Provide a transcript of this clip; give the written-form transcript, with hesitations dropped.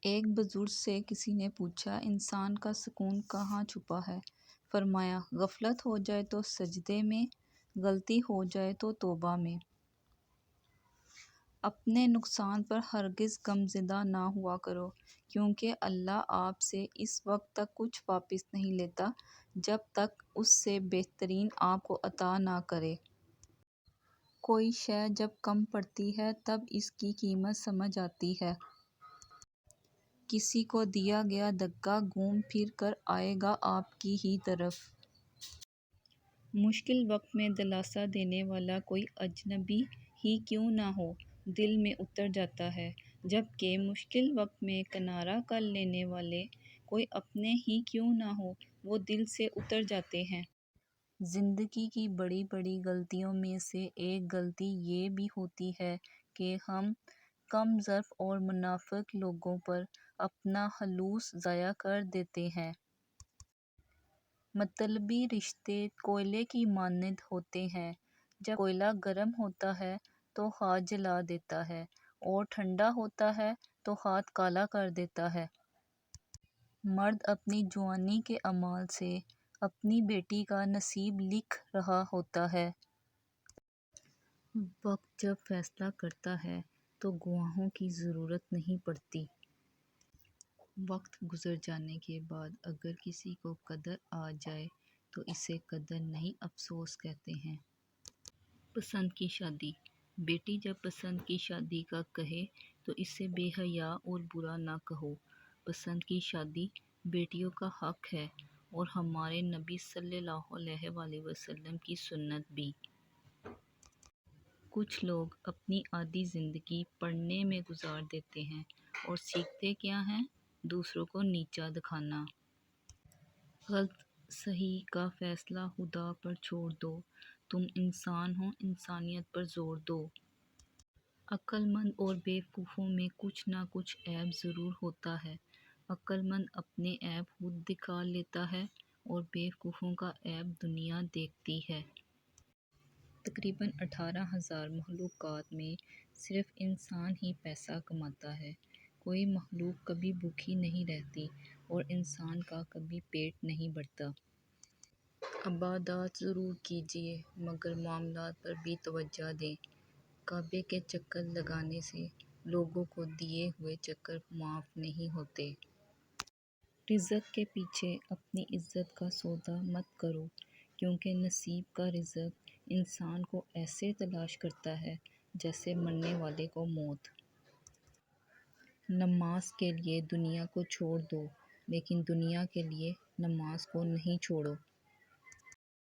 ایک بزرگ سے کسی نے پوچھا، انسان کا سکون کہاں چھپا ہے؟ فرمایا، غفلت ہو جائے تو سجدے میں، غلطی ہو جائے تو توبہ میں۔ اپنے نقصان پر ہرگز غمزدہ نہ ہوا کرو، کیونکہ اللہ آپ سے اس وقت تک کچھ واپس نہیں لیتا جب تک اس سے بہترین آپ کو عطا نہ کرے۔ کوئی شے جب کم پڑتی ہے تب اس کی قیمت سمجھ آتی ہے۔ کسی کو دیا گیا دگا گھوم پھر کر آئے گا آپ کی ہی طرف۔ مشکل وقت میں دلاسا دینے والا کوئی اجنبی ہی کیوں نہ ہو، دل میں اتر جاتا ہے، جبکہ مشکل وقت میں کنارہ کر لینے والے کوئی اپنے ہی کیوں نہ ہو، وہ دل سے اتر جاتے ہیں۔ زندگی کی بڑی بڑی غلطیوں میں سے ایک غلطی یہ بھی ہوتی ہے کہ ہم کم ظرف اور منافق لوگوں پر اپنا خلوص ضائع کر دیتے ہیں۔ مطلبی رشتے کوئلے کی مانند ہوتے ہیں، جب کوئلہ گرم ہوتا ہے تو ہاتھ جلا دیتا ہے اور ٹھنڈا ہوتا ہے تو ہاتھ کالا کر دیتا ہے۔ مرد اپنی جوانی کے اعمال سے اپنی بیٹی کا نصیب لکھ رہا ہوتا ہے۔ وقت جب فیصلہ کرتا ہے تو گواہوں کی ضرورت نہیں پڑتی۔ وقت گزر جانے کے بعد اگر کسی کو قدر آ جائے تو اسے قدر نہیں، افسوس کہتے ہیں۔ پسند کی شادی۔ بیٹی جب پسند کی شادی کا کہے تو اسے بے حیا اور برا نہ کہو۔ پسند کی شادی بیٹیوں کا حق ہے اور ہمارے نبی صلی اللہ علیہ وآلہ وسلم کی سنت بھی۔ کچھ لوگ اپنی آدھی زندگی پڑھنے میں گزار دیتے ہیں اور سیکھتے کیا ہیں؟ دوسروں کو نیچا دکھانا۔ غلط صحیح کا فیصلہ خدا پر چھوڑ دو، تم انسان ہو، انسانیت پر زور دو۔ عقل مند اور بیوقوفوں میں کچھ نہ کچھ عیب ضرور ہوتا ہے۔ عقل مند اپنے عیب خود دکھا لیتا ہے اور بیوقوفوں کا عیب دنیا دیکھتی ہے۔ تقریباً 18,000 مخلوقات میں صرف انسان ہی پیسہ کماتا ہے۔ کوئی مخلوق کبھی بھوکی نہیں رہتی اور انسان کا کبھی پیٹ نہیں بھرتا۔ عبادات ضرور کیجیے مگر معاملات پر بھی توجہ دیں۔ کعبے کے چکر لگانے سے لوگوں کو دیے ہوئے چکر معاف نہیں ہوتے۔ رزق کے پیچھے اپنی عزت کا سودا مت کرو، کیونکہ نصیب کا رزق انسان کو ایسے تلاش کرتا ہے جیسے مرنے والے کو موت۔ نماز کے لیے دنیا کو چھوڑ دو، لیکن دنیا کے لیے نماز کو نہیں چھوڑو۔